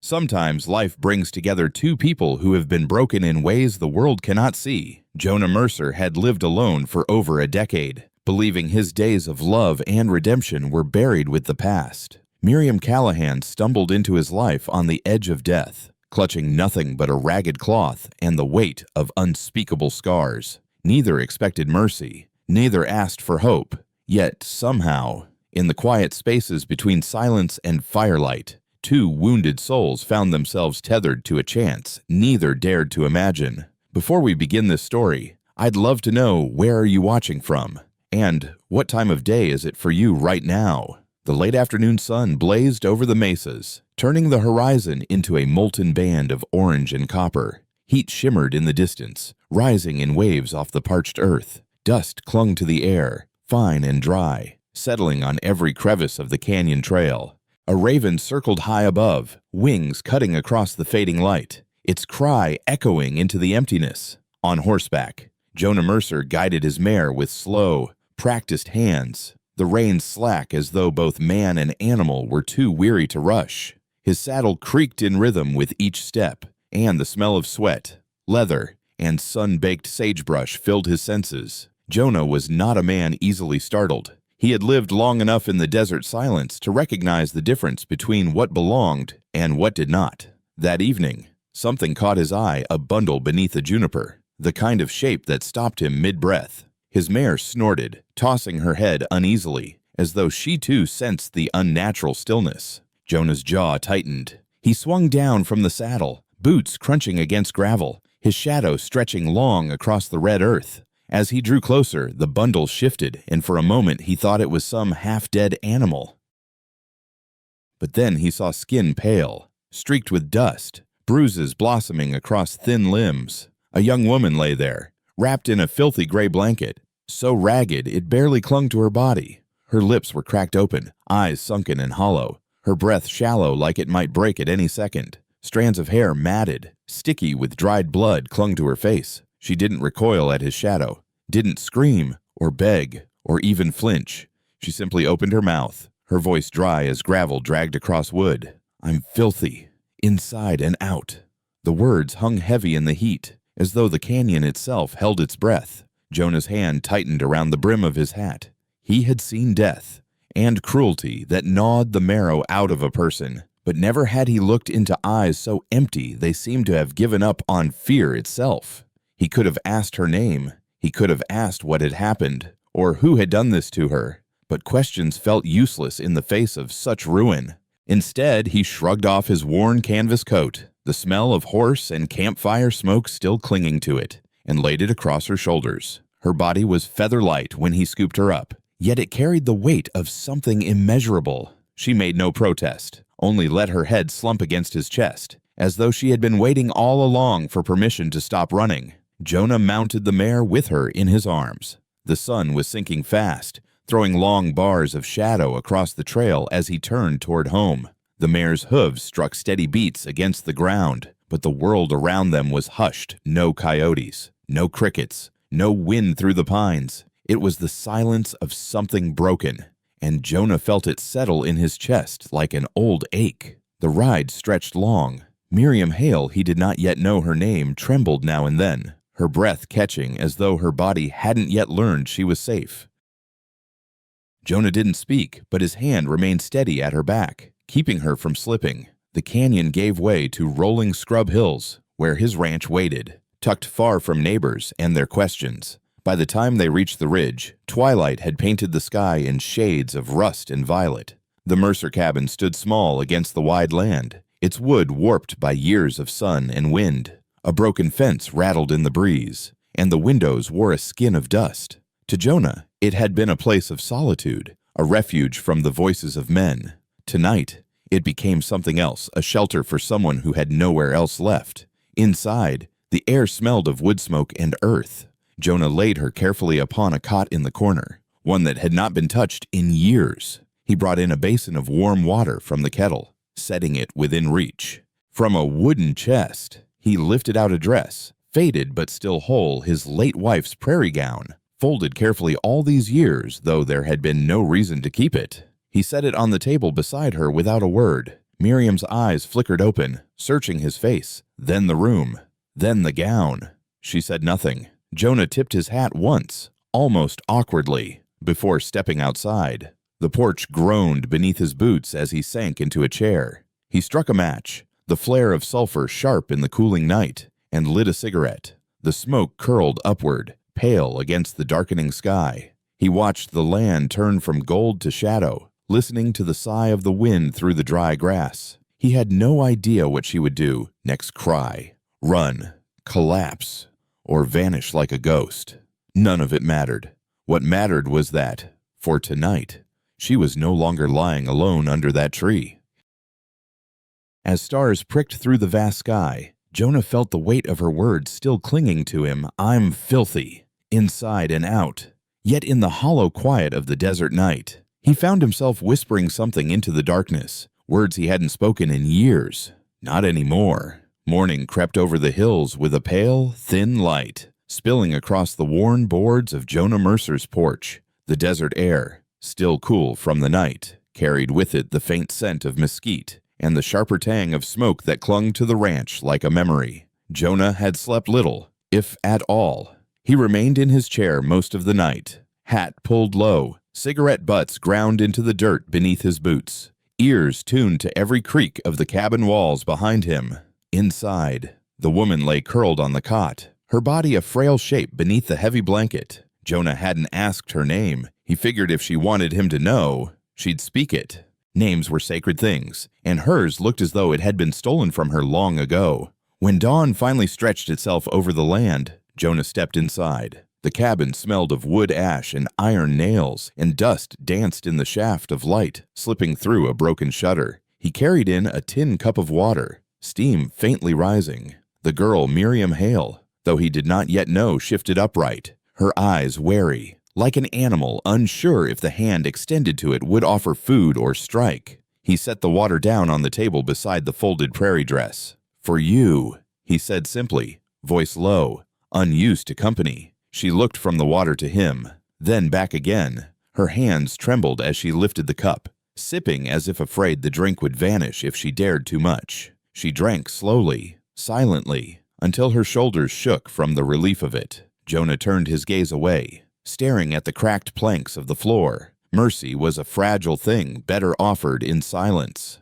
Sometimes life brings together two people who have been broken in ways the world cannot see. Jonah Mercer had lived alone for over a decade, believing his days of love and redemption were buried with the past. Miriam Callahan stumbled into his life on the edge of death, clutching nothing but a ragged cloth and the weight of unspeakable scars. Neither expected mercy, neither asked for hope. Yet, somehow, in the quiet spaces between silence and firelight, two wounded souls found themselves tethered to a chance neither dared to imagine. Before we begin this story, I'd love to know, where are you watching from? And what time of day is it for you right now? The late afternoon sun blazed over the mesas, turning the horizon into a molten band of orange and copper. Heat shimmered in the distance, rising in waves off the parched earth. Dust clung to the air, fine and dry, settling on every crevice of the canyon trail. A raven circled high above, wings cutting across the fading light, its cry echoing into the emptiness. On horseback, Jonah Mercer guided his mare with slow, practiced hands, the reins slack as though both man and animal were too weary to rush. His saddle creaked in rhythm with each step, and the smell of sweat, leather, and sun-baked sagebrush filled his senses. Jonah was not a man easily startled. He had lived long enough in the desert silence to recognize the difference between what belonged and what did not. That evening, something caught his eye, a bundle beneath a juniper, the kind of shape that stopped him mid-breath. His mare snorted, tossing her head uneasily, as though she too sensed the unnatural stillness. Jonah's jaw tightened. He swung down from the saddle, boots crunching against gravel, his shadow stretching long across the red earth. As he drew closer, the bundle shifted, and for a moment he thought it was some half-dead animal. But then he saw skin pale, streaked with dust, bruises blossoming across thin limbs. A young woman lay there, wrapped in a filthy gray blanket, so ragged it barely clung to her body. Her lips were cracked open, eyes sunken and hollow, her breath shallow like it might break at any second. Strands of hair matted, sticky with dried blood, clung to her face. She didn't recoil at his shadow, didn't scream or beg or even flinch. She simply opened her mouth, her voice dry as gravel dragged across wood. "I'm filthy, inside and out." The words hung heavy in the heat, as though the canyon itself held its breath. Jonah's hand tightened around the brim of his hat. He had seen death and cruelty that gnawed the marrow out of a person, but never had he looked into eyes so empty they seemed to have given up on fear itself. He could have asked her name, he could have asked what had happened, or who had done this to her, but questions felt useless in the face of such ruin. Instead, he shrugged off his worn canvas coat, the smell of horse and campfire smoke still clinging to it, and laid it across her shoulders. Her body was feather light when he scooped her up, yet it carried the weight of something immeasurable. She made no protest, only let her head slump against his chest, as though she had been waiting all along for permission to stop running. Jonah mounted the mare with her in his arms. The sun was sinking fast, throwing long bars of shadow across the trail as he turned toward home. The mare's hooves struck steady beats against the ground, but the world around them was hushed. No coyotes, no crickets, no wind through the pines. It was the silence of something broken, and Jonah felt it settle in his chest like an old ache. The ride stretched long. Miriam Hale, he did not yet know her name, trembled now and then, her breath catching as though her body hadn't yet learned she was safe. Jonah didn't speak, but his hand remained steady at her back, keeping her from slipping. The canyon gave way to rolling scrub hills, where his ranch waited, tucked far from neighbors and their questions. By the time they reached the ridge, twilight had painted the sky in shades of rust and violet. The Mercer cabin stood small against the wide land, its wood warped by years of sun and wind. A broken fence rattled in the breeze, and the windows wore a skin of dust. To Jonah, it had been a place of solitude, a refuge from the voices of men. Tonight, it became something else, a shelter for someone who had nowhere else left. Inside, the air smelled of wood smoke and earth. Jonah laid her carefully upon a cot in the corner, one that had not been touched in years. He brought in a basin of warm water from the kettle, setting it within reach. From a wooden chest, he lifted out a dress, faded but still whole, his late wife's prairie gown, folded carefully all these years, though there had been no reason to keep it. He set it on the table beside her without a word. Miriam's eyes flickered open, searching his face, then the room, then the gown. She said nothing. Jonah tipped his hat once, almost awkwardly, before stepping outside. The porch groaned beneath his boots as he sank into a chair. He struck a match, the flare of sulfur sharp in the cooling night, and lit a cigarette. The smoke curled upward, pale against the darkening sky. He watched the land turn from gold to shadow, listening to the sigh of the wind through the dry grass. He had no idea what she would do next: cry, run, collapse, or vanish like a ghost. None of it mattered. What mattered was that, for tonight, she was no longer lying alone under that tree. As stars pricked through the vast sky, Jonah felt the weight of her words still clinging to him. I'm filthy, inside and out. Yet in the hollow quiet of the desert night, he found himself whispering something into the darkness, words he hadn't spoken in years. Not anymore. Morning crept over the hills with a pale, thin light, spilling across the worn boards of Jonah Mercer's porch. The desert air, still cool from the night, carried with it the faint scent of mesquite and the sharper tang of smoke that clung to the ranch like a memory. Jonah had slept little, if at all. He remained in his chair most of the night, hat pulled low, cigarette butts ground into the dirt beneath his boots, ears tuned to every creak of the cabin walls behind him. Inside, the woman lay curled on the cot, her body a frail shape beneath the heavy blanket. Jonah hadn't asked her name. He figured if she wanted him to know, she'd speak it. Names were sacred things, and hers looked as though it had been stolen from her long ago. When dawn finally stretched itself over the land, Jonah stepped inside. The cabin smelled of wood ash and iron nails, and dust danced in the shaft of light, slipping through a broken shutter. He carried in a tin cup of water, steam faintly rising. The girl, Miriam Hale, though he did not yet know, shifted upright, her eyes wary, like an animal unsure if the hand extended to it would offer food or strike. He set the water down on the table beside the folded prairie dress. For you, he said simply, voice low, unused to company. She looked from the water to him, then back again. Her hands trembled as she lifted the cup, sipping as if afraid the drink would vanish if she dared too much. She drank slowly, silently, until her shoulders shook from the relief of it. Jonah turned his gaze away, staring at the cracked planks of the floor. Mercy was a fragile thing better offered in silence.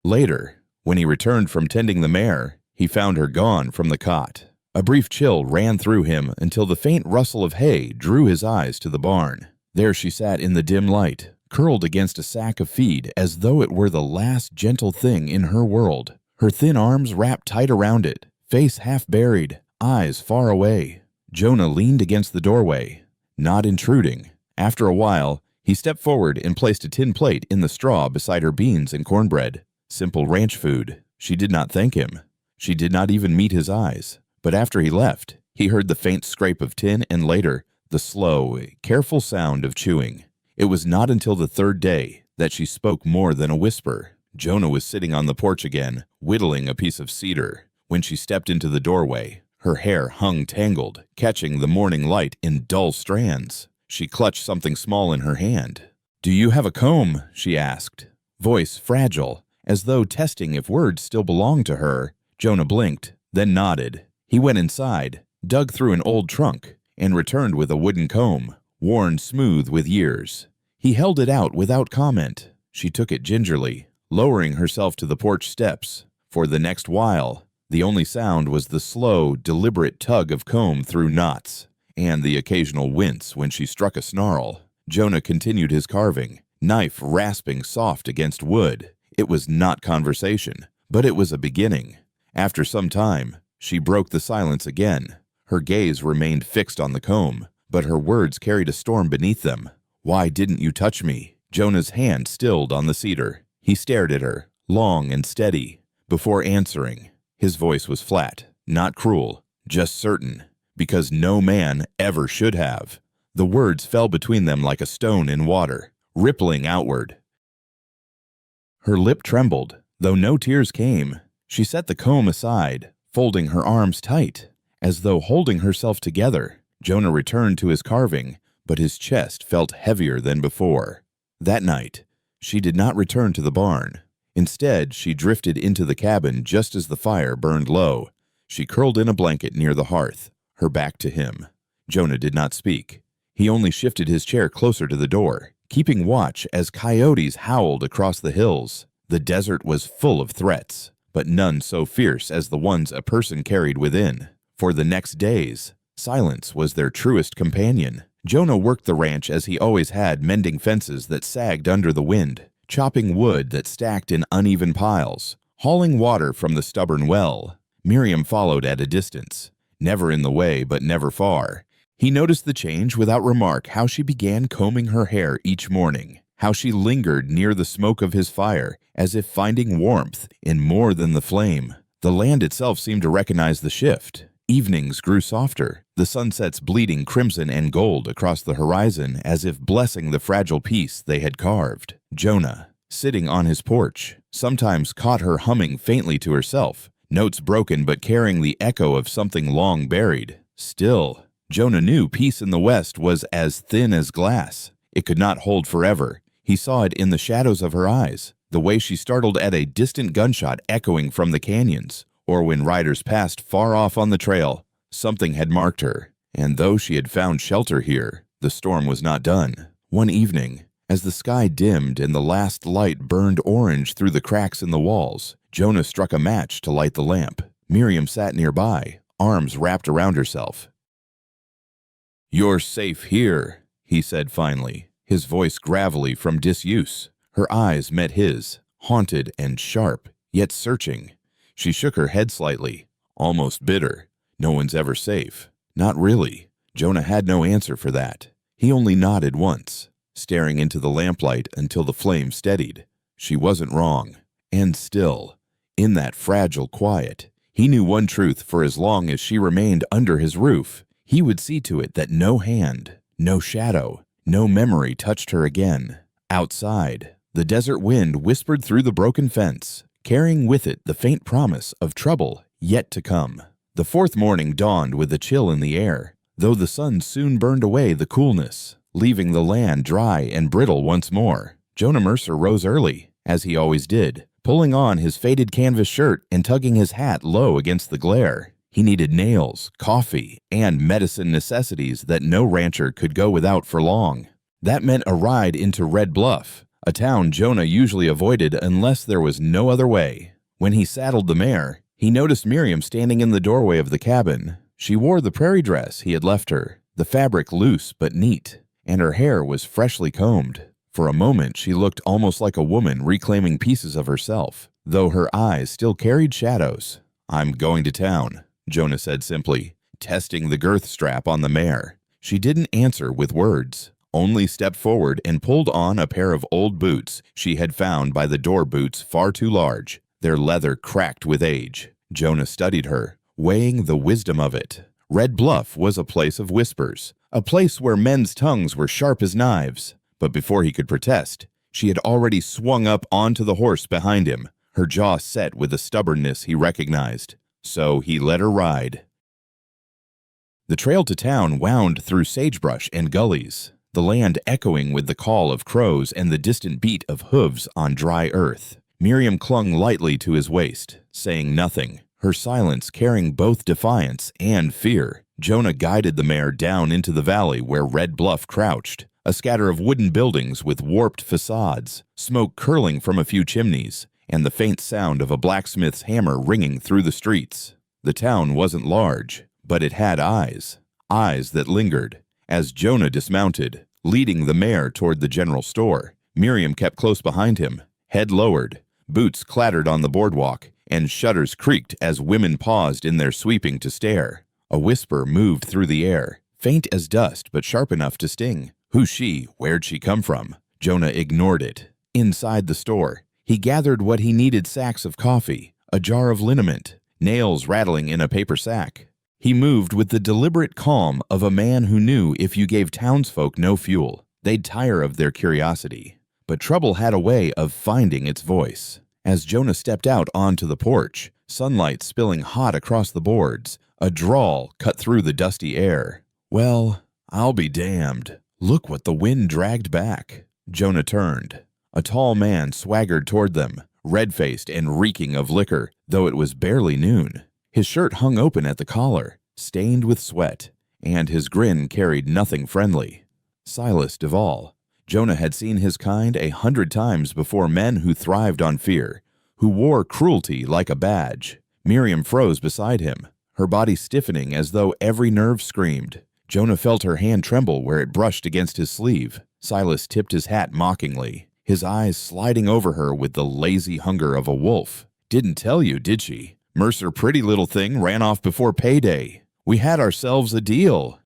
Later, when he returned from tending the mare, he found her gone from the cot. A brief chill ran through him until the faint rustle of hay drew his eyes to the barn. There she sat in the dim light, curled against a sack of feed as though it were the last gentle thing in her world. Her thin arms wrapped tight around it, face half buried, eyes far away. Jonah leaned against the doorway, not intruding. After a while, he stepped forward and placed a tin plate in the straw beside her beans and cornbread. Simple ranch food. She did not thank him. She did not even meet his eyes. But after he left, he heard the faint scrape of tin and later, the slow, careful sound of chewing. It was not until the third day that she spoke more than a whisper. Jonah was sitting on the porch again, whittling a piece of cedar. When she stepped into the doorway, her hair hung tangled, catching the morning light in dull strands. She clutched something small in her hand. "Do you have a comb?" she asked, voice fragile, as though testing if words still belonged to her. Jonah blinked, then nodded. He went inside, dug through an old trunk, and returned with a wooden comb, worn smooth with years. He held it out without comment. She took it gingerly, lowering herself to the porch steps. For the next while, the only sound was the slow, deliberate tug of comb through knots, and the occasional wince when she struck a snarl. Jonah continued his carving, knife rasping soft against wood. It was not conversation, but it was a beginning. After some time, she broke the silence again. Her gaze remained fixed on the comb, but her words carried a storm beneath them. "Why didn't you touch me?" Jonah's hand stilled on the cedar. He stared at her, long and steady, before answering. His voice was flat, not cruel, just certain, because no man ever should have. The words fell between them like a stone in water, rippling outward. Her lip trembled, though no tears came. She set the comb aside, folding her arms tight, as though holding herself together. Jonah returned to his carving, but his chest felt heavier than before. That night, she did not return to the barn. Instead, she drifted into the cabin just as the fire burned low. She curled in a blanket near the hearth, her back to him. Jonah did not speak. He only shifted his chair closer to the door, keeping watch as coyotes howled across the hills. The desert was full of threats, but none so fierce as the ones a person carried within. For the next days, silence was their truest companion. Jonah worked the ranch as he always had, mending fences that sagged under the wind, chopping wood that stacked in uneven piles, hauling water from the stubborn well. Miriam followed at a distance, never in the way but never far. He noticed the change without remark, how she began combing her hair each morning, how she lingered near the smoke of his fire, as if finding warmth in more than the flame. The land itself seemed to recognize the shift. Evenings grew softer, the sunsets bleeding crimson and gold across the horizon as if blessing the fragile peace they had carved. Jonah, sitting on his porch, sometimes caught her humming faintly to herself, notes broken but carrying the echo of something long buried. Still, Jonah knew peace in the West was as thin as glass. It could not hold forever. He saw it in the shadows of her eyes, the way she startled at a distant gunshot echoing from the canyons, or when riders passed far off on the trail. Something had marked her, and though she had found shelter here, the storm was not done. One evening, as the sky dimmed and the last light burned orange through the cracks in the walls, Jonah struck a match to light the lamp. Miriam sat nearby, arms wrapped around herself. "You're safe here," he said finally, his voice gravelly from disuse. Her eyes met his, haunted and sharp, yet searching. She shook her head slightly, almost bitter. No one's ever safe. Not really. Jonah had no answer for that. He only nodded once, staring into the lamplight until the flame steadied. She wasn't wrong. And still, in that fragile quiet, he knew one truth: for as long as she remained under his roof, he would see to it that no hand, no shadow, no memory touched her again. Outside, the desert wind whispered through the broken fence, carrying with it the faint promise of trouble yet to come. The fourth morning dawned with a chill in the air, though the sun soon burned away the coolness, leaving the land dry and brittle once more. Jonah Mercer rose early, as he always did, pulling on his faded canvas shirt and tugging his hat low against the glare. He needed nails, coffee, and medicine necessities that no rancher could go without for long. That meant a ride into Red Bluff, a town Jonah usually avoided unless there was no other way. When he saddled the mare, he noticed Miriam standing in the doorway of the cabin. She wore the prairie dress he had left her, the fabric loose but neat, and her hair was freshly combed. For a moment, she looked almost like a woman reclaiming pieces of herself, though her eyes still carried shadows. "I'm going to town," Jonah said simply, testing the girth strap on the mare. She didn't answer with words, only stepped forward and pulled on a pair of old boots she had found by the door boots far too large, their leather cracked with age. Jonah studied her, weighing the wisdom of it. Red Bluff was a place of whispers, a place where men's tongues were sharp as knives. But before he could protest, she had already swung up onto the horse behind him, her jaw set with a stubbornness he recognized. So he let her ride. The trail to town wound through sagebrush and gullies, the land echoing with the call of crows and the distant beat of hooves on dry earth. Miriam clung lightly to his waist, saying nothing, her silence carrying both defiance and fear. Jonah guided the mare down into the valley where Red Bluff crouched, a scatter of wooden buildings with warped facades, smoke curling from a few chimneys, and the faint sound of a blacksmith's hammer ringing through the streets. The town wasn't large, but it had eyes that lingered. As Jonah dismounted, leading the mare toward the general store, Miriam kept close behind him, head lowered. Boots clattered on the boardwalk, and shutters creaked as women paused in their sweeping to stare. A whisper moved through the air, faint as dust but sharp enough to sting. Who's she? Where'd she come from? Jonah ignored it. Inside the store, he gathered what he needed: sacks of coffee, a jar of liniment, nails rattling in a paper sack. He moved with the deliberate calm of a man who knew if you gave townsfolk no fuel, they'd tire of their curiosity. But trouble had a way of finding its voice. As Jonah stepped out onto the porch, sunlight spilling hot across the boards, a drawl cut through the dusty air. "Well, I'll be damned. Look what the wind dragged back." Jonah turned. A tall man swaggered toward them, red-faced and reeking of liquor, though it was barely noon. His shirt hung open at the collar, stained with sweat, and his grin carried nothing friendly. Silas Duvall. Jonah had seen his kind 100 times before, men who thrived on fear, who wore cruelty like a badge. Miriam froze beside him, her body stiffening as though every nerve screamed. Jonah felt her hand tremble where it brushed against his sleeve. Silas tipped his hat mockingly, his eyes sliding over her with the lazy hunger of a wolf. "Didn't tell you, did she? Mercer, pretty little thing, ran off before payday. We had ourselves a deal."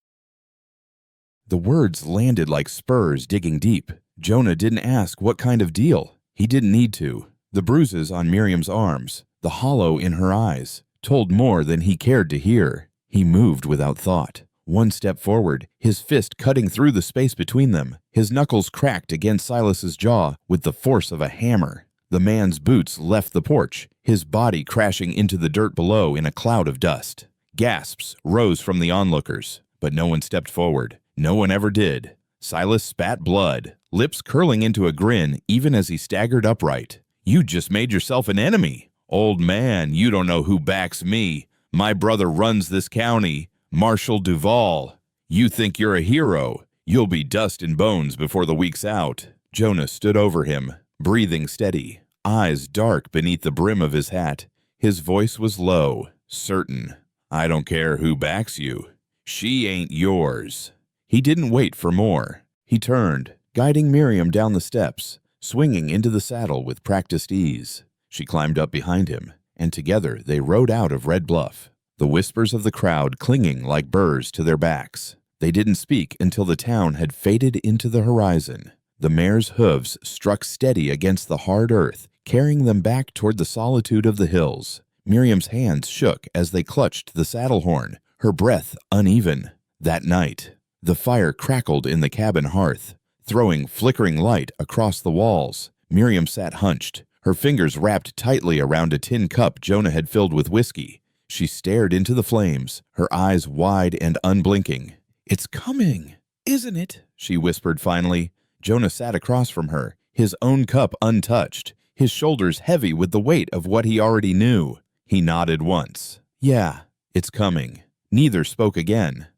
The words landed like spurs digging deep. Jonah didn't ask what kind of deal. He didn't need to. The bruises on Miriam's arms, the hollow in her eyes, told more than he cared to hear. He moved without thought. One step forward, his fist cutting through the space between them. His knuckles cracked against Silas's jaw with the force of a hammer. The man's boots left the porch, his body crashing into the dirt below in a cloud of dust. Gasps rose from the onlookers, but no one stepped forward. No one ever did. Silas spat blood, lips curling into a grin even as he staggered upright. "You just made yourself an enemy. Old man, you don't know who backs me. My brother runs this county, Marshal Duvall. You think you're a hero. You'll be dust and bones before the week's out." Jonah stood over him, breathing steady, eyes dark beneath the brim of his hat. His voice was low, certain. "I don't care who backs you. She ain't yours." He didn't wait for more. He turned, guiding Miriam down the steps, swinging into the saddle with practiced ease. She climbed up behind him, and together they rode out of Red Bluff, the whispers of the crowd clinging like burrs to their backs. They didn't speak until the town had faded into the horizon. The mare's hooves struck steady against the hard earth, carrying them back toward the solitude of the hills. Miriam's hands shook as they clutched the saddle horn, her breath uneven. That night, the fire crackled in the cabin hearth, throwing flickering light across the walls. Miriam sat hunched, her fingers wrapped tightly around a tin cup Jonah had filled with whiskey. She stared into the flames, her eyes wide and unblinking. "It's coming, isn't it?" she whispered finally. Jonah sat across from her, his own cup untouched, his shoulders heavy with the weight of what he already knew. He nodded once. "Yeah, it's coming." Neither spoke again.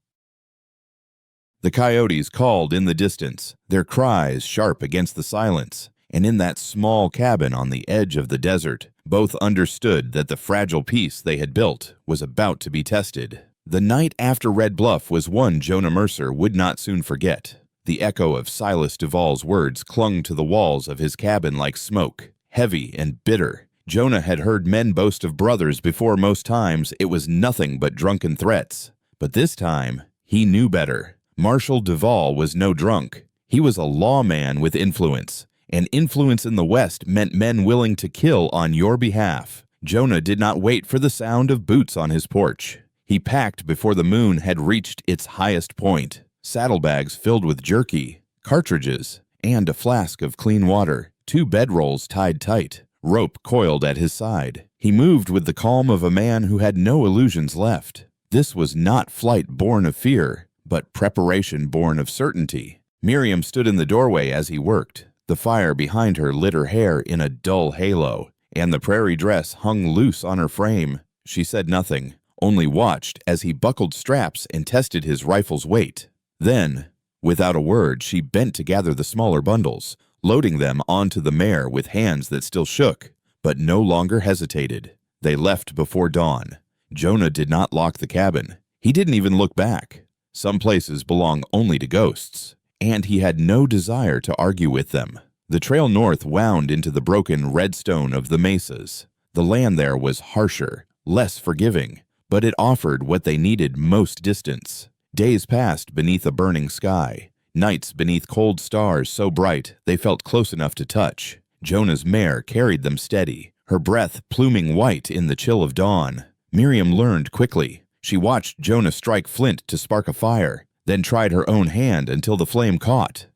The coyotes called in the distance, their cries sharp against the silence, and in that small cabin on the edge of the desert, both understood that the fragile peace they had built was about to be tested. The night after Red Bluff was one Jonah Mercer would not soon forget. The echo of Silas Duvall's words clung to the walls of his cabin like smoke, heavy and bitter. Jonah had heard men boast of brothers before. Most times it was nothing but drunken threats. But this time, he knew better. Marshal Duvall was no drunk. He was a lawman with influence, and influence in the West meant men willing to kill on your behalf. Jonah did not wait for the sound of boots on his porch. He packed before the moon had reached its highest point. Saddlebags filled with jerky, cartridges, and a flask of clean water, 2 bedrolls tied tight, rope coiled at his side. He moved with the calm of a man who had no illusions left. This was not flight born of fear, but preparation born of certainty. Miriam stood in the doorway as he worked. The fire behind her lit her hair in a dull halo, and the prairie dress hung loose on her frame. She said nothing, only watched as he buckled straps and tested his rifle's weight. Then, without a word, she bent to gather the smaller bundles, loading them onto the mare with hands that still shook, but no longer hesitated. They left before dawn. Jonah did not lock the cabin. He didn't even look back. Some places belong only to ghosts, and he had no desire to argue with them. The trail north wound into the broken red stone of the mesas. The land there was harsher, less forgiving, but it offered what they needed: most distance. Days passed beneath a burning sky, nights beneath cold stars so bright they felt close enough to touch. Jonah's mare carried them steady, her breath pluming white in the chill of dawn. Miriam learned quickly. She watched Jonah strike flint to spark a fire, then tried her own hand until the flame caught.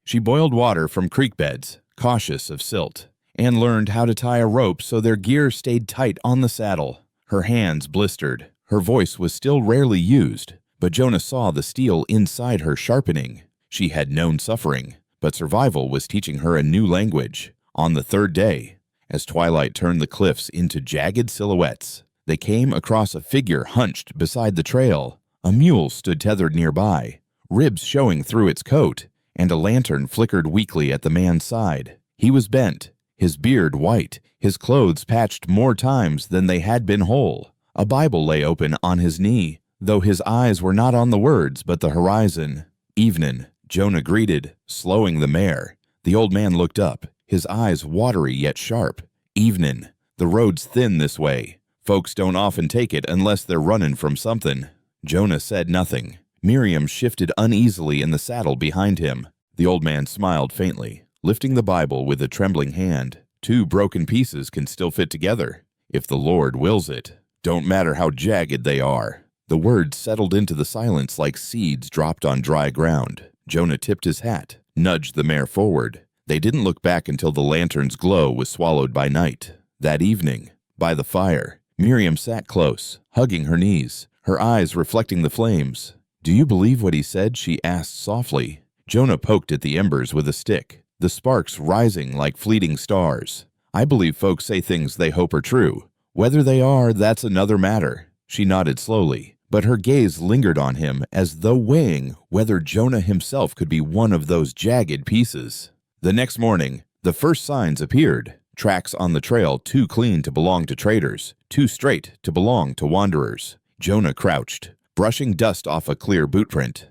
She boiled water from creek beds, cautious of silt, and learned how to tie a rope so their gear stayed tight on the saddle. Her hands blistered. Her voice was still rarely used, but Jonah saw the steel inside her sharpening. She had known suffering, but survival was teaching her a new language. On the third day, as twilight turned the cliffs into jagged silhouettes, they came across a figure hunched beside the trail. A mule stood tethered nearby, ribs showing through its coat, and a lantern flickered weakly at the man's side. He was bent, his beard white, his clothes patched more times than they had been whole. A Bible lay open on his knee, though his eyes were not on the words but the horizon. "Evenin'," Jonah greeted, slowing the mare. The old man looked up, his eyes watery yet sharp. "Evenin'. The road's thin this way. Folks don't often take it unless they're runnin' from something." Jonah said nothing. Miriam shifted uneasily in the saddle behind him. The old man smiled faintly, lifting the Bible with a trembling hand. "Two broken pieces can still fit together, if the Lord wills it. Don't matter how jagged they are." The words settled into the silence like seeds dropped on dry ground. Jonah tipped his hat, nudged the mare forward. They didn't look back until the lantern's glow was swallowed by night. That evening, by the fire, Miriam sat close, hugging her knees, her eyes reflecting the flames. "Do you believe what he said?" she asked softly. Jonah poked at the embers with a stick, the sparks rising like fleeting stars. "I believe folks say things they hope are true. Whether they are, that's another matter." She nodded slowly, but her gaze lingered on him as though weighing whether Jonah himself could be one of those jagged pieces. The next morning, the first signs appeared. Tracks on the trail too clean to belong to traders, too straight to belong to wanderers. Jonah crouched, brushing dust off a clear bootprint.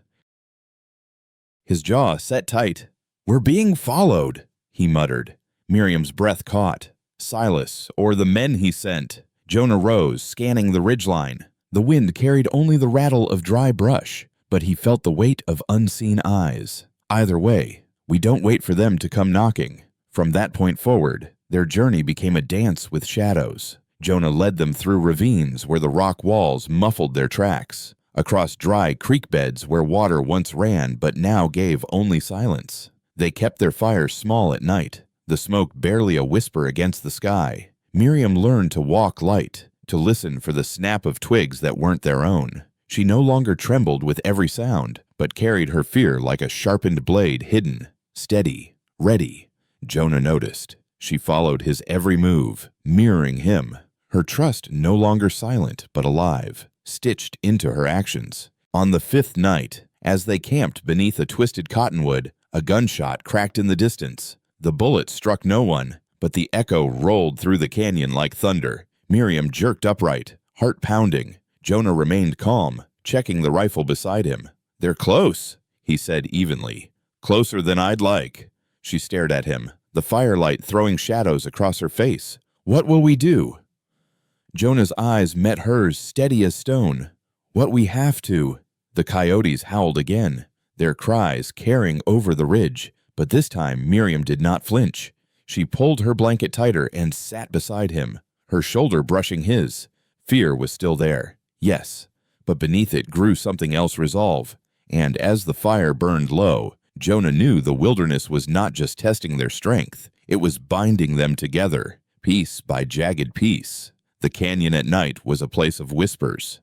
His jaw set tight. "We're being followed," he muttered. Miriam's breath caught. Silas, or the men he sent. Jonah rose, scanning the ridgeline. The wind carried only the rattle of dry brush, but he felt the weight of unseen eyes. Either way, we don't wait for them to come knocking. From that point forward, their journey became a dance with shadows. Jonah led them through ravines where the rock walls muffled their tracks, across dry creek beds where water once ran but now gave only silence. They kept their fire small at night, the smoke barely a whisper against the sky. Miriam learned to walk light, to listen for the snap of twigs that weren't their own. She no longer trembled with every sound, but carried her fear like a sharpened blade hidden, steady, ready. Jonah noticed. She followed his every move, mirroring him. Her trust no longer silent but alive, stitched into her actions. On the fifth night, as they camped beneath a twisted cottonwood, a gunshot cracked in the distance. The bullet struck no one, but the echo rolled through the canyon like thunder. Miriam jerked upright, heart pounding. Jonah remained calm, checking the rifle beside him. "They're close," he said evenly. "Closer than I'd like." She stared at him, the firelight throwing shadows across her face. "What will we do?" Jonah's eyes met hers, steady as stone. "What we have to." The coyotes howled again, their cries carrying over the ridge, but this time Miriam did not flinch. She pulled her blanket tighter and sat beside him, her shoulder brushing his. Fear was still there, yes, but beneath it grew something else, resolve. And as the fire burned low, Jonah knew the wilderness was not just testing their strength, it was binding them together, piece by jagged piece. The canyon at night was a place of whispers.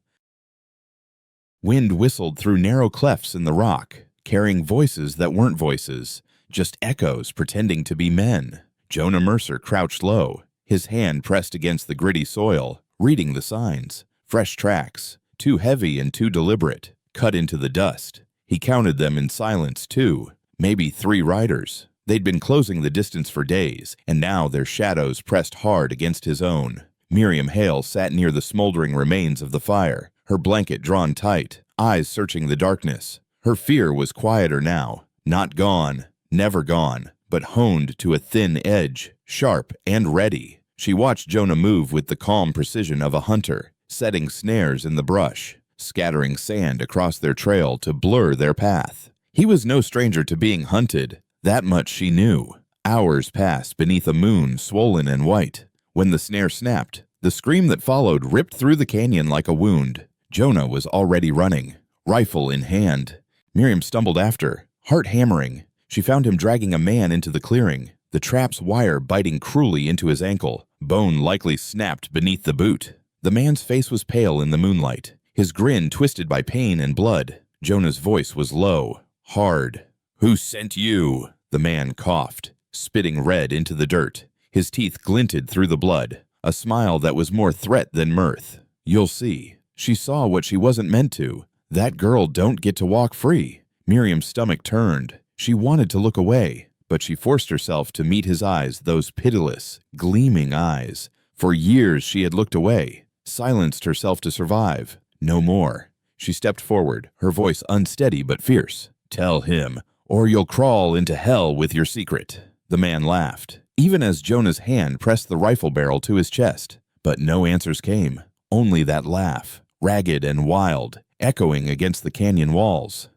Wind whistled through narrow clefts in the rock, carrying voices that weren't voices, just echoes pretending to be men. Jonah Mercer crouched low, his hand pressed against the gritty soil, reading the signs. Fresh tracks, too heavy and too deliberate, cut into the dust. He counted them in silence, too. Maybe 3 riders. They'd been closing the distance for days, and now their shadows pressed hard against his own. Miriam Hale sat near the smoldering remains of the fire, her blanket drawn tight, eyes searching the darkness. Her fear was quieter now, not gone, never gone, but honed to a thin edge, sharp and ready. She watched Jonah move with the calm precision of a hunter, setting snares in the brush, scattering sand across their trail to blur their path. He was no stranger to being hunted, that much she knew. Hours passed beneath a moon swollen and white. When the snare snapped, the scream that followed ripped through the canyon like a wound. Jonah was already running, rifle in hand. Miriam stumbled after, heart hammering. She found him dragging a man into the clearing, the trap's wire biting cruelly into his ankle, bone likely snapped beneath the boot. The man's face was pale in the moonlight, his grin twisted by pain and blood. Jonah's voice was low, hard. "Who sent you?" The man coughed, spitting red into the dirt. His teeth glinted through the blood, a smile that was more threat than mirth. "You'll see." She saw what she wasn't meant to. That girl don't get to walk free. Miriam's stomach turned. She wanted to look away, but she forced herself to meet his eyes, those pitiless, gleaming eyes. For years she had looked away, silenced herself to survive. No more. She stepped forward, her voice unsteady but fierce. "Tell him, or you'll crawl into hell with your secret." The man laughed, even as Jonah's hand pressed the rifle barrel to his chest. But no answers came, only that laugh, ragged and wild, echoing against the canyon walls.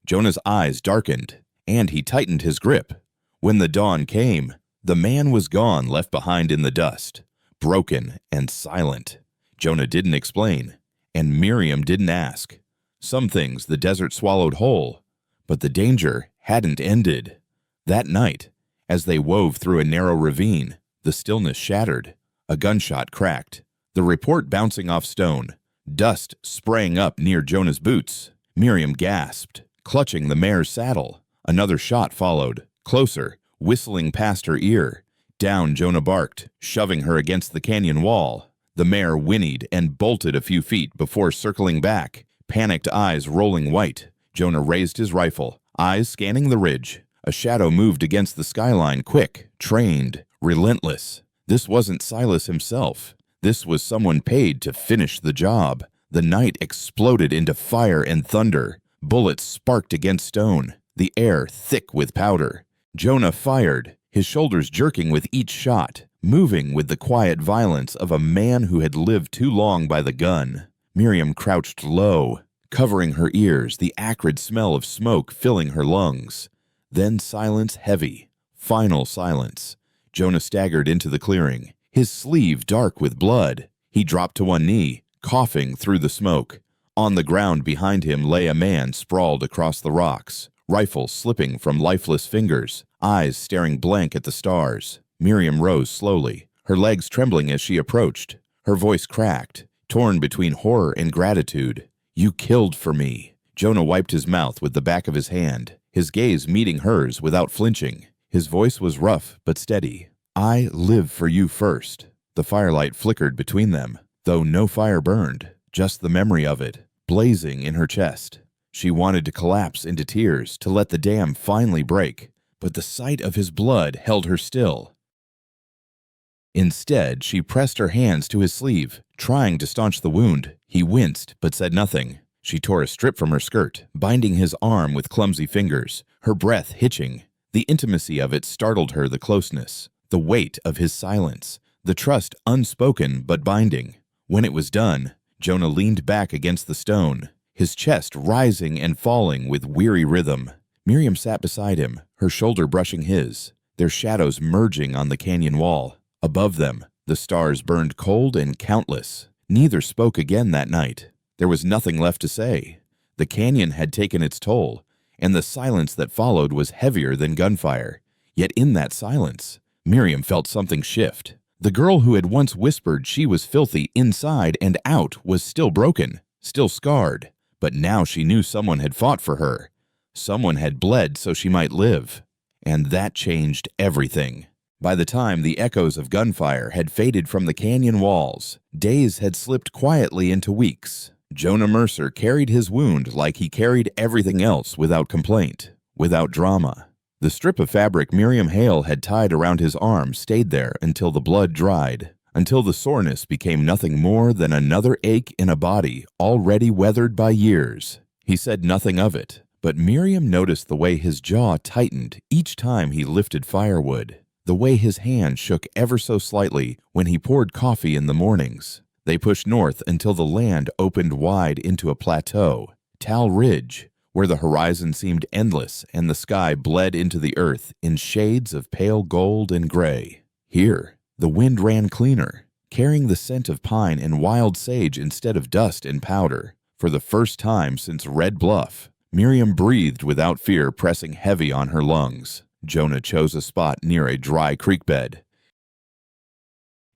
Jonah's eyes darkened, and he tightened his grip. When the dawn came, the man was gone, left behind in the dust, broken and silent. Jonah didn't explain, and Miriam didn't ask. Some things the desert swallowed whole, but the danger hadn't ended. That night, as they wove through a narrow ravine, the stillness shattered. A gunshot cracked, the report bouncing off stone. Dust sprang up near Jonah's boots. Miriam gasped, clutching the mare's saddle. Another shot followed, closer, whistling past her ear. Down Jonah barked, shoving her against the canyon wall. The mare whinnied and bolted a few feet before circling back, panicked eyes rolling white. Jonah raised his rifle, eyes scanning the ridge. A shadow moved against the skyline, quick, trained, relentless. This wasn't Silas himself. This was someone paid to finish the job. The night exploded into fire and thunder. Bullets sparked against stone, the air thick with powder. Jonah fired, his shoulders jerking with each shot, moving with the quiet violence of a man who had lived too long by the gun. Miriam crouched low, covering her ears, the acrid smell of smoke filling her lungs. Then silence heavy, final silence. Jonah staggered into the clearing, his sleeve dark with blood. He dropped to one knee, coughing through the smoke. On the ground behind him lay a man sprawled across the rocks, rifle slipping from lifeless fingers, eyes staring blank at the stars. Miriam rose slowly, her legs trembling as she approached. Her voice cracked, torn between horror and gratitude. "You killed for me." Jonah wiped his mouth with the back of his hand, his gaze meeting hers without flinching. His voice was rough but steady. "I live for you first." The firelight flickered between them, though no fire burned, just the memory of it, blazing in her chest. She wanted to collapse into tears, to let the dam finally break, but the sight of his blood held her still. Instead, she pressed her hands to his sleeve, trying to staunch the wound. He winced, but said nothing. She tore a strip from her skirt, binding his arm with clumsy fingers, her breath hitching. The intimacy of it startled her, the closeness, the weight of his silence, the trust unspoken but binding. When it was done, Jonah leaned back against the stone, his chest rising and falling with weary rhythm. Miriam sat beside him, her shoulder brushing his, their shadows merging on the canyon wall. Above them, the stars burned cold and countless. Neither spoke again that night. There was nothing left to say. The canyon had taken its toll, and the silence that followed was heavier than gunfire. Yet in that silence, Miriam felt something shift. The girl who had once whispered she was filthy inside and out was still broken, still scarred. But now she knew someone had fought for her. Someone had bled so she might live. And that changed everything. By the time the echoes of gunfire had faded from the canyon walls, days had slipped quietly into weeks. Jonah Mercer carried his wound like he carried everything else, without complaint, without drama. The strip of fabric Miriam Hale had tied around his arm stayed there until the blood dried, until the soreness became nothing more than another ache in a body already weathered by years. He said nothing of it, but Miriam noticed the way his jaw tightened each time he lifted firewood, the way his hand shook ever so slightly when he poured coffee in the mornings. They pushed north until the land opened wide into a plateau, Tal Ridge, where the horizon seemed endless and the sky bled into the earth in shades of pale gold and gray. Here, the wind ran cleaner, carrying the scent of pine and wild sage instead of dust and powder. For the first time since Red Bluff, Miriam breathed without fear pressing heavy on her lungs. Jonah chose a spot near a dry creek bed.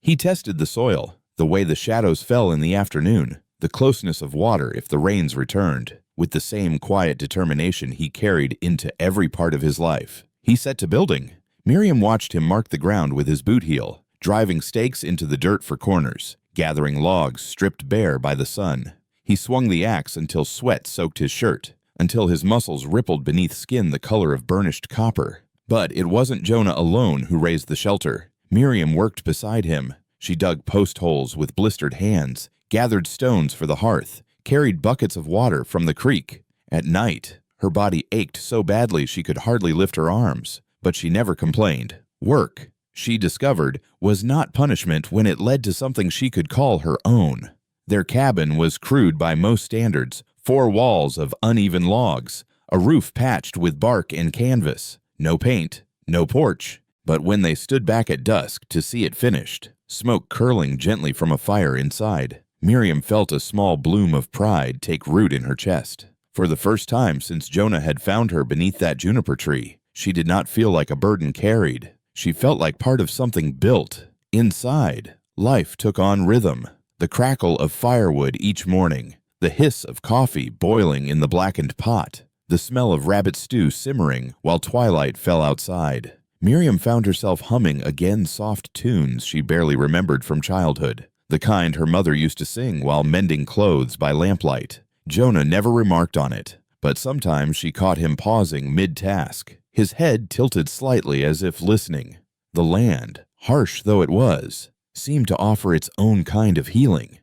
He tested the soil, the way the shadows fell in the afternoon, the closeness of water if the rains returned, with the same quiet determination he carried into every part of his life. He set to building. Miriam watched him mark the ground with his boot heel, driving stakes into the dirt for corners, gathering logs stripped bare by the sun. He swung the axe until sweat soaked his shirt, until his muscles rippled beneath skin the color of burnished copper. But it wasn't Jonah alone who raised the shelter. Miriam worked beside him. She dug post holes with blistered hands, gathered stones for the hearth, carried buckets of water from the creek. At night, her body ached so badly she could hardly lift her arms, but she never complained. Work, she discovered, was not punishment when it led to something she could call her own. Their cabin was crude by most standards, 4 walls of uneven logs, a roof patched with bark and canvas, no paint, no porch. But when they stood back at dusk to see it finished, smoke curling gently from a fire inside, Miriam felt a small bloom of pride take root in her chest. For the first time since Jonah had found her beneath that juniper tree, she did not feel like a burden carried. She felt like part of something built. Inside, life took on rhythm. The crackle of firewood each morning, the hiss of coffee boiling in the blackened pot, the smell of rabbit stew simmering while twilight fell outside. Miriam found herself humming again soft tunes she barely remembered from childhood, the kind her mother used to sing while mending clothes by lamplight. Jonah never remarked on it, but sometimes she caught him pausing mid-task, his head tilted slightly as if listening. The land, harsh though it was, seemed to offer its own kind of healing.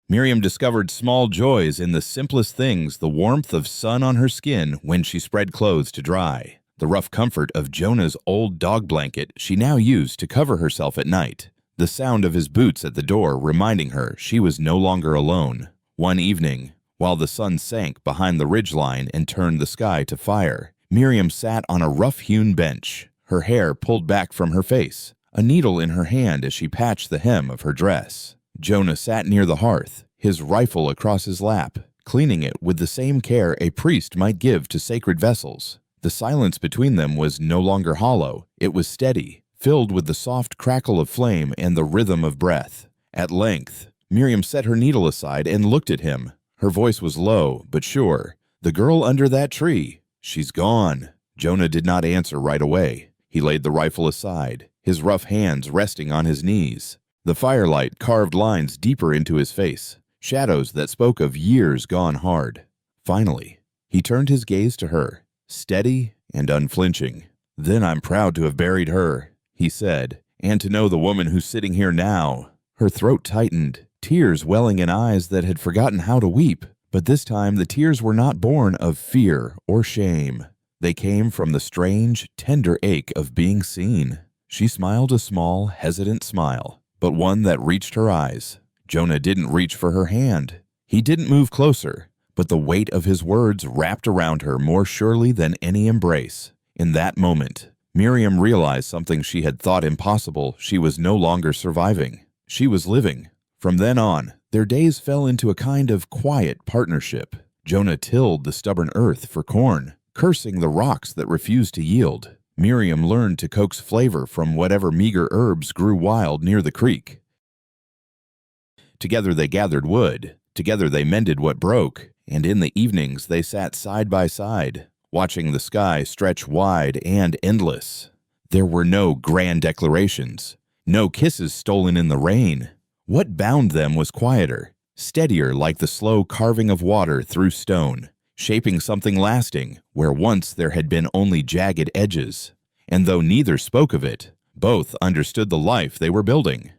Miriam discovered small joys in the simplest things: the warmth of sun on her skin when she spread clothes to dry, the rough comfort of Jonah's old dog blanket she now used to cover herself at night, the sound of his boots at the door reminding her she was no longer alone. One evening, while the sun sank behind the ridgeline and turned the sky to fire, Miriam sat on a rough-hewn bench, her hair pulled back from her face, a needle in her hand as she patched the hem of her dress. Jonah sat near the hearth, his rifle across his lap, cleaning it with the same care a priest might give to sacred vessels. The silence between them was no longer hollow, it was steady, filled with the soft crackle of flame and the rhythm of breath. At length, Miriam set her needle aside and looked at him. Her voice was low, but sure. "The girl under that tree. She's gone." Jonah did not answer right away. He laid the rifle aside, his rough hands resting on his knees. The firelight carved lines deeper into his face, shadows that spoke of years gone hard. Finally, he turned his gaze to her, steady and unflinching. "Then I'm proud to have buried her," he said, "and to know the woman who's sitting here now." Her throat tightened, tears welling in eyes that had forgotten how to weep. But this time the tears were not born of fear or shame. They came from the strange, tender ache of being seen. She smiled a small, hesitant smile, but one that reached her eyes. Jonah didn't reach for her hand. He didn't move closer, but the weight of his words wrapped around her more surely than any embrace. In that moment, Miriam realized something she had thought impossible. She was no longer surviving. She was living. From then on, their days fell into a kind of quiet partnership. Jonah tilled the stubborn earth for corn, cursing the rocks that refused to yield. Miriam learned to coax flavor from whatever meager herbs grew wild near the creek. Together they gathered wood. Together they mended what broke. And in the evenings they sat side by side, watching the sky stretch wide and endless. There were no grand declarations, no kisses stolen in the rain. What bound them was quieter, steadier, like the slow carving of water through stone, shaping something lasting where once there had been only jagged edges. And though neither spoke of it, both understood the life they were building.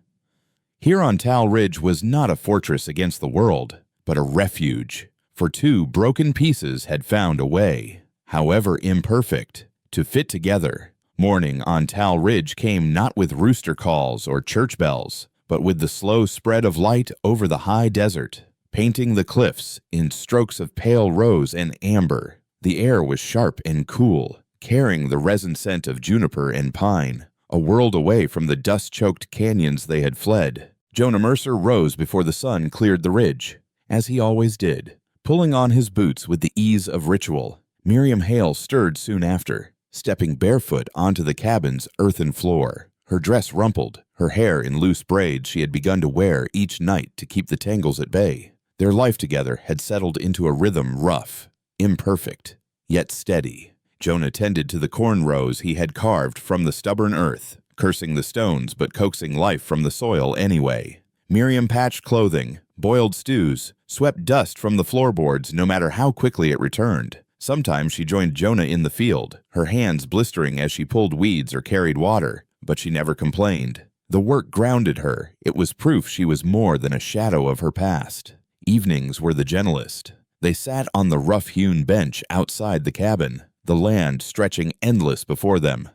Here on Tal Ridge was not a fortress against the world, but a refuge, for 2 broken pieces had found a way, however imperfect, to fit together. Morning on Tal Ridge came not with rooster calls or church bells, but with the slow spread of light over the high desert, painting the cliffs in strokes of pale rose and amber. The air was sharp and cool, carrying the resin scent of juniper and pine, a world away from the dust-choked canyons they had fled. Jonah Mercer rose before the sun cleared the ridge, as he always did, pulling on his boots with the ease of ritual. Miriam Hale stirred soon after, stepping barefoot onto the cabin's earthen floor. Her dress rumpled, her hair in loose braids she had begun to wear each night to keep the tangles at bay. Their life together had settled into a rhythm rough, imperfect, yet steady. Jonah tended to the corn rows he had carved from the stubborn earth, cursing the stones but coaxing life from the soil anyway. Miriam patched clothing, boiled stews, swept dust from the floorboards no matter how quickly it returned. Sometimes she joined Jonah in the field, her hands blistering as she pulled weeds or carried water, but she never complained. The work grounded her. It was proof she was more than a shadow of her past. Evenings were the gentlest. They sat on the rough-hewn bench outside the cabin, the land stretching endless before them.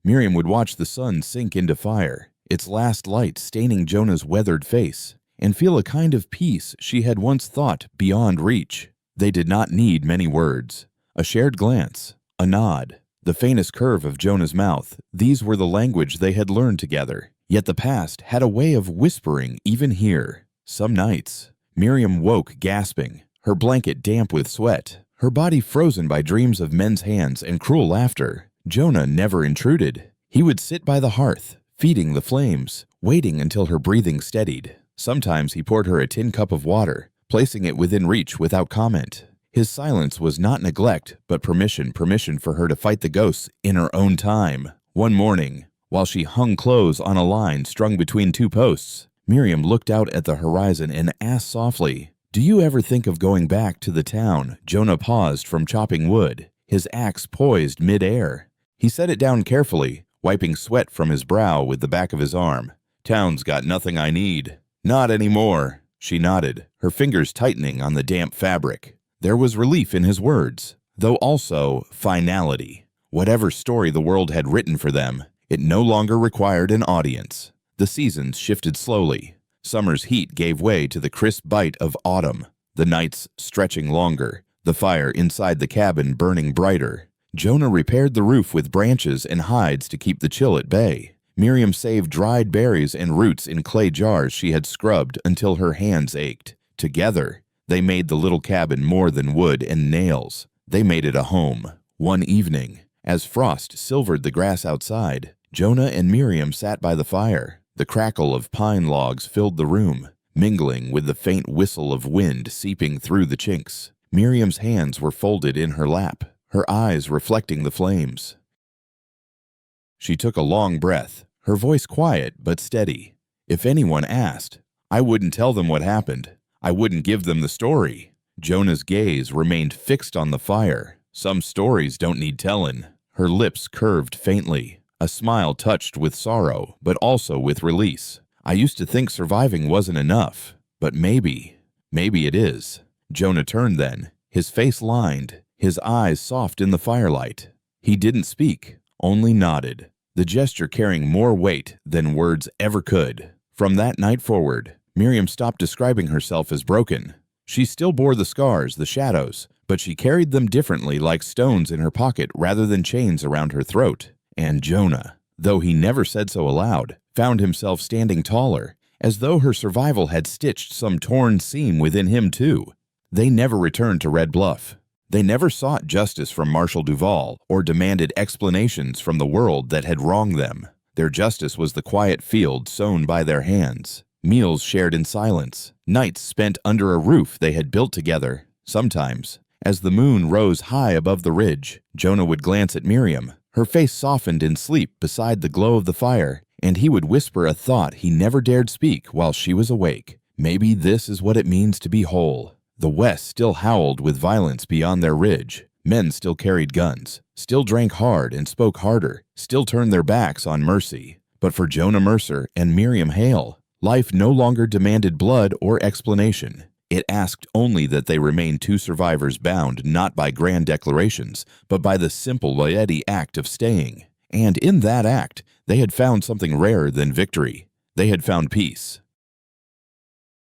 Miriam would watch the sun sink into fire, its last light staining Jonah's weathered face, and feel a kind of peace she had once thought beyond reach. They did not need many words. A shared glance, a nod, the faintest curve of Jonah's mouth, these were the language they had learned together. Yet the past had a way of whispering even here. Some nights, Miriam woke gasping, her blanket damp with sweat, her body frozen by dreams of men's hands and cruel laughter. Jonah never intruded. He would sit by the hearth, feeding the flames, waiting until her breathing steadied. Sometimes he poured her a tin cup of water, placing it within reach without comment. His silence was not neglect, but permission for her to fight the ghosts in her own time. One morning, while she hung clothes on a line strung between two posts, Miriam looked out at the horizon and asked softly, "Do you ever think of going back to the town?" Jonah paused from chopping wood, his axe poised mid-air. He set it down carefully, wiping sweat from his brow with the back of his arm. "Town's got nothing I need." "Not anymore." She nodded, her fingers tightening on the damp fabric. There was relief in his words, though also finality. Whatever story the world had written for them, it no longer required an audience. The seasons shifted slowly. Summer's heat gave way to the crisp bite of autumn, the nights stretching longer, the fire inside the cabin burning brighter. Jonah repaired the roof with branches and hides to keep the chill at bay. Miriam saved dried berries and roots in clay jars she had scrubbed until her hands ached. Together, they made the little cabin more than wood and nails. They made it a home. One evening, as frost silvered the grass outside, Jonah and Miriam sat by the fire. The crackle of pine logs filled the room, mingling with the faint whistle of wind seeping through the chinks. Miriam's hands were folded in her lap, her eyes reflecting the flames. She took a long breath, her voice quiet but steady. "If anyone asked, I wouldn't tell them what happened. I wouldn't give them the story." Jonah's gaze remained fixed on the fire. "Some stories don't need tellin'." Her lips curved faintly, a smile touched with sorrow, but also with release. "I used to think surviving wasn't enough, but maybe it is." Jonah turned then, his face lined, his eyes soft in the firelight. He didn't speak, only nodded, the gesture carrying more weight than words ever could. From that night forward, Miriam stopped describing herself as broken. She still bore the scars, the shadows, but she carried them differently, like stones in her pocket rather than chains around her throat. And Jonah, though he never said so aloud, found himself standing taller, as though her survival had stitched some torn seam within him too. They never returned to Red Bluff. They never sought justice from Marshal Duval or demanded explanations from the world that had wronged them. Their justice was the quiet field sown by their hands, meals shared in silence, nights spent under a roof they had built together. Sometimes, as the moon rose high above the ridge, Jonah would glance at Miriam. Her face softened in sleep beside the glow of the fire, and he would whisper a thought he never dared speak while she was awake. Maybe this is what it means to be whole. The West still howled with violence beyond their ridge. Men still carried guns, still drank hard and spoke harder, still turned their backs on mercy. But for Jonah Mercer and Miriam Hale, life no longer demanded blood or explanation. It asked only that they remain two survivors bound not by grand declarations, but by the simple Laeti act of staying. And in that act, they had found something rarer than victory. They had found peace.